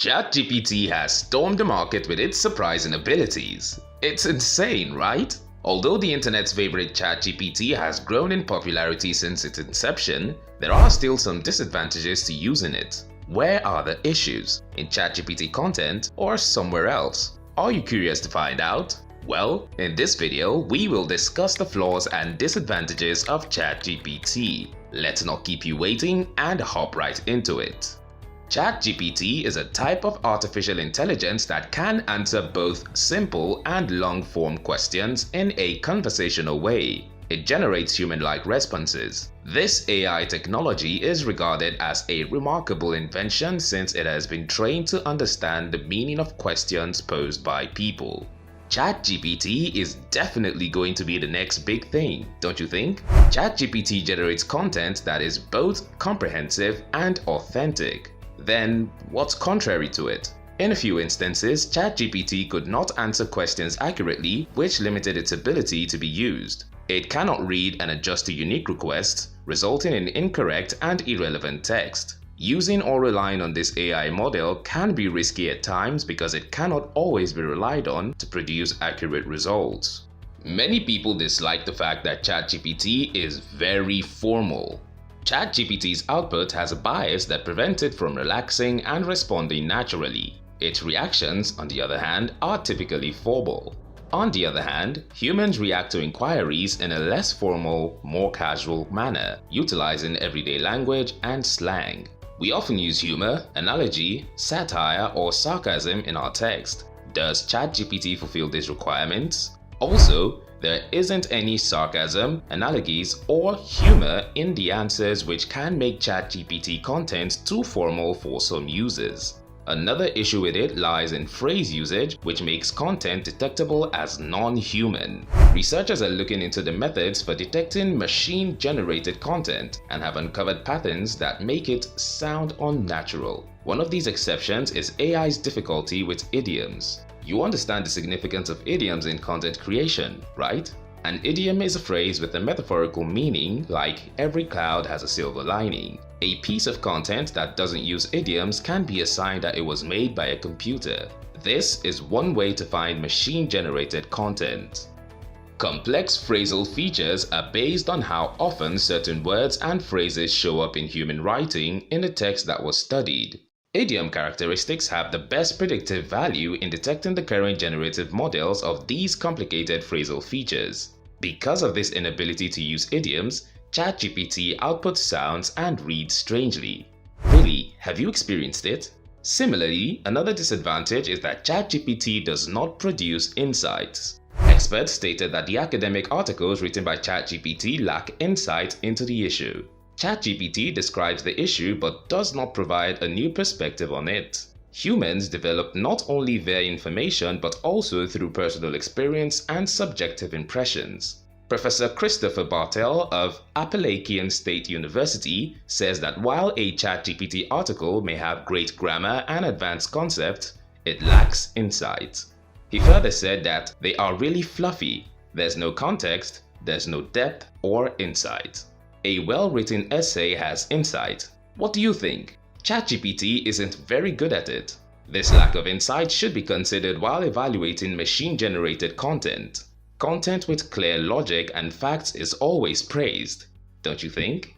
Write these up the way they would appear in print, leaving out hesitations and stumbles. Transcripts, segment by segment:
ChatGPT has stormed the market with its surprising abilities. It's insane, right? Although the internet's favorite ChatGPT has grown in popularity since its inception, there are still some disadvantages to using it. Where are the issues? In ChatGPT content or somewhere else? Are you curious to find out? Well, in this video, we will discuss the flaws and disadvantages of ChatGPT. Let's not keep you waiting and hop right into it. ChatGPT is a type of artificial intelligence that can answer both simple and long-form questions in a conversational way. It generates human-like responses. This AI technology is regarded as a remarkable invention since it has been trained to understand the meaning of questions posed by people. ChatGPT is definitely going to be the next big thing, don't you think? ChatGPT generates content that is both comprehensive and authentic. Then, what's contrary to it? In a few instances, ChatGPT could not answer questions accurately, which limited its ability to be used. It cannot read and adjust to unique requests, resulting in incorrect and irrelevant text. Using or relying on this AI model can be risky at times because it cannot always be relied on to produce accurate results. Many people dislike the fact that ChatGPT is very formal. ChatGPT's output has a bias that prevents it from relaxing and responding naturally. Its reactions, on the other hand, are typically formal. On the other hand, humans react to inquiries in a less formal, more casual manner, utilizing everyday language and slang. We often use humor, analogy, satire, or sarcasm in our text. Does ChatGPT fulfill these requirements? Also, there isn't any sarcasm, analogies, or humor in the answers, which can make ChatGPT content too formal for some users. Another issue with it lies in phrase usage, which makes content detectable as non-human. Researchers are looking into the methods for detecting machine-generated content and have uncovered patterns that make it sound unnatural. One of these exceptions is AI's difficulty with idioms. You understand the significance of idioms in content creation, right? An idiom is a phrase with a metaphorical meaning, like every cloud has a silver lining. A piece of content that doesn't use idioms can be a sign that it was made by a computer. This is one way to find machine-generated content. Complex phrasal features are based on how often certain words and phrases show up in human writing in the text that was studied. Idiom characteristics have the best predictive value in detecting the current generative models of these complicated phrasal features. Because of this inability to use idioms, ChatGPT outputs sounds and reads strangely. Really, have you experienced it? Similarly, another disadvantage is that ChatGPT does not produce insights. Experts stated that the academic articles written by ChatGPT lack insight into the issue. ChatGPT describes the issue but does not provide a new perspective on it. Humans develop not only their information but also through personal experience and subjective impressions. Professor Christopher Bartel of Appalachian State University says that while a ChatGPT article may have great grammar and advanced concepts, it lacks insight. He further said that they are really fluffy. There's no context, there's no depth or insight. A well-written essay has insight. What do you think? ChatGPT isn't very good at it. This lack of insight should be considered while evaluating machine-generated content. Content with clear logic and facts is always praised, don't you think?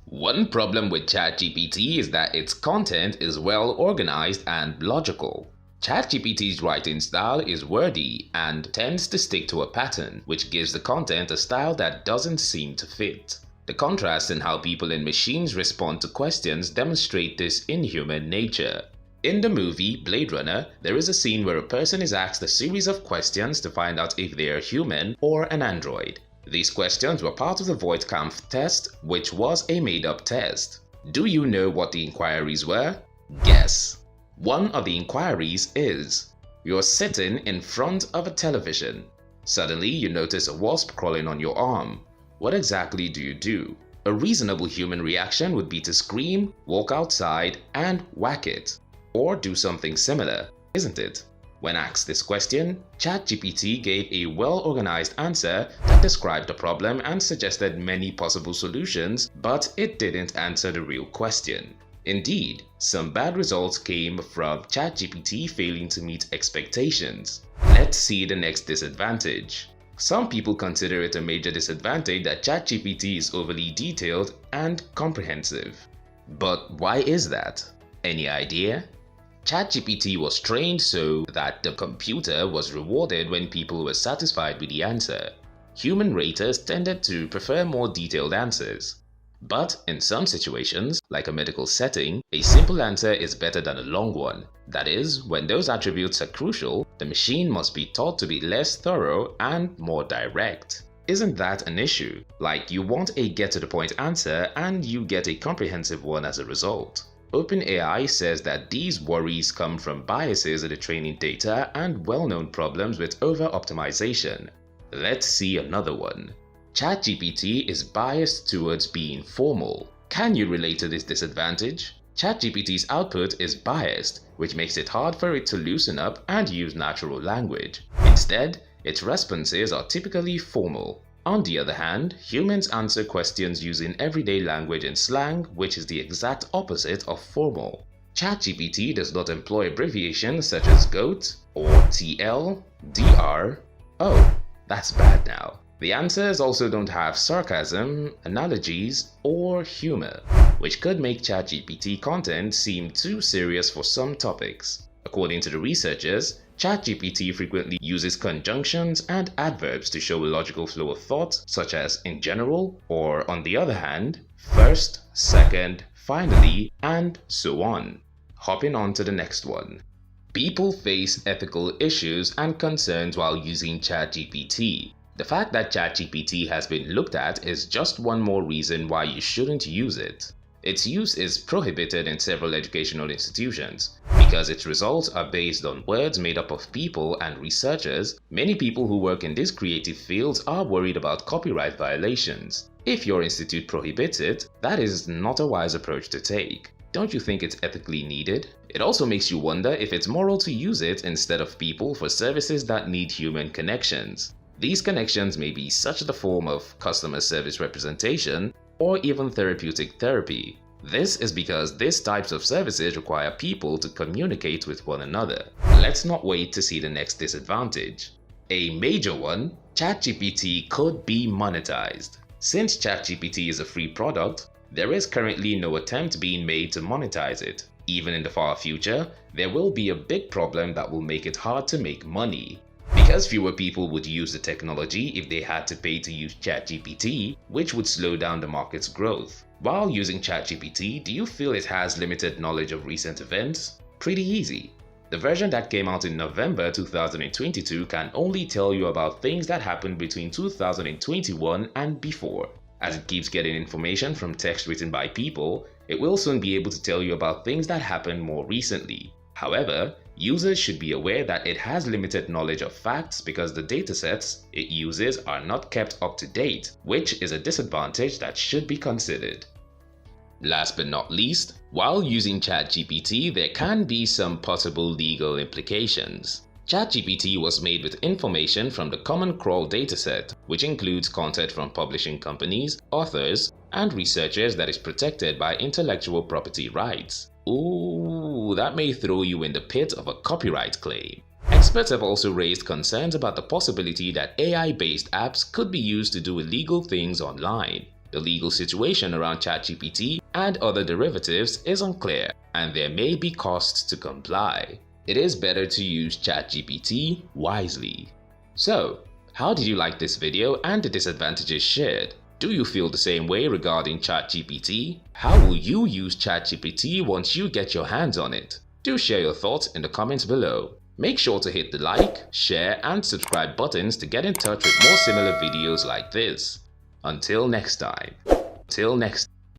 One problem with ChatGPT is that its content is well organized and logical. ChatGPT's writing style is wordy and tends to stick to a pattern, which gives the content a style that doesn't seem to fit. The contrast in how people and machines respond to questions demonstrate this inhuman nature. In the movie Blade Runner, there is a scene where a person is asked a series of questions to find out if they are human or an android. These questions were part of the Voight-Kampff test, which was a made-up test. Do you know what the inquiries were? Guess. One of the inquiries is: you're sitting in front of a television. Suddenly, you notice a wasp crawling on your arm. What exactly do you do? A reasonable human reaction would be to scream, walk outside, and whack it. Or do something similar, isn't it? When asked this question, ChatGPT gave a well-organized answer that described the problem and suggested many possible solutions, but it didn't answer the real question. Indeed, some bad results came from ChatGPT failing to meet expectations. Let's see the next disadvantage. Some people consider it a major disadvantage that ChatGPT is overly detailed and comprehensive. But why is that? Any idea? ChatGPT was trained so that the computer was rewarded when people were satisfied with the answer. Human raters tended to prefer more detailed answers. But in some situations, like a medical setting, a simple answer is better than a long one. That is, when those attributes are crucial, the machine must be taught to be less thorough and more direct. Isn't that an issue? Like, you want a get-to-the-point answer and you get a comprehensive one as a result. OpenAI says that these worries come from biases in the training data and well-known problems with over-optimization. Let's see another one. ChatGPT is biased towards being formal. Can you relate to this disadvantage? ChatGPT's output is biased, which makes it hard for it to loosen up and use natural language. Instead, its responses are typically formal. On the other hand, humans answer questions using everyday language and slang, which is the exact opposite of formal. ChatGPT does not employ abbreviations such as GOAT or TL, DR. Oh, that's bad now. The answers also don't have sarcasm, analogies, or humor, which could make ChatGPT content seem too serious for some topics. According to the researchers, ChatGPT frequently uses conjunctions and adverbs to show a logical flow of thought, such as in general, or on the other hand, first, second, finally, and so on. Hopping on to the next one. People face ethical issues and concerns while using ChatGPT. The fact that ChatGPT has been looked at is just one more reason why you shouldn't use it. Its use is prohibited in several educational institutions. Because its results are based on words made up of people and researchers, many people who work in these creative fields are worried about copyright violations. If your institute prohibits it, that is not a wise approach to take. Don't you think it's ethically needed? It also makes you wonder if it's moral to use it instead of people for services that need human connections. These connections may be such the form of customer service representation or even therapeutic therapy. This is because these types of services require people to communicate with one another. Let's not wait to see the next disadvantage. A major one, ChatGPT could be monetized. Since ChatGPT is a free product, there is currently no attempt being made to monetize it. Even in the far future, there will be a big problem that will make it hard to make money. Because fewer people would use the technology if they had to pay to use ChatGPT, which would slow down the market's growth. While using ChatGPT, do you feel it has limited knowledge of recent events? Pretty easy. The version that came out in November 2022 can only tell you about things that happened between 2021 and before. As it keeps getting information from text written by people, it will soon be able to tell you about things that happened more recently. However, users should be aware that it has limited knowledge of facts because the datasets it uses are not kept up to date, which is a disadvantage that should be considered. Last but not least, while using ChatGPT, there can be some possible legal implications. ChatGPT was made with information from the Common Crawl dataset, which includes content from publishing companies, authors, and researchers that is protected by intellectual property rights. Ooh, that may throw you in the pit of a copyright claim. Experts have also raised concerns about the possibility that AI-based apps could be used to do illegal things online. The legal situation around ChatGPT and other derivatives is unclear, and there may be costs to comply. It is better to use ChatGPT wisely. So, how did you like this video and the disadvantages shared? Do you feel the same way regarding ChatGPT? How will you use ChatGPT once you get your hands on it? Do share your thoughts in the comments below. Make sure to hit the like, share, and subscribe buttons to get in touch with more similar videos like this. Until next time.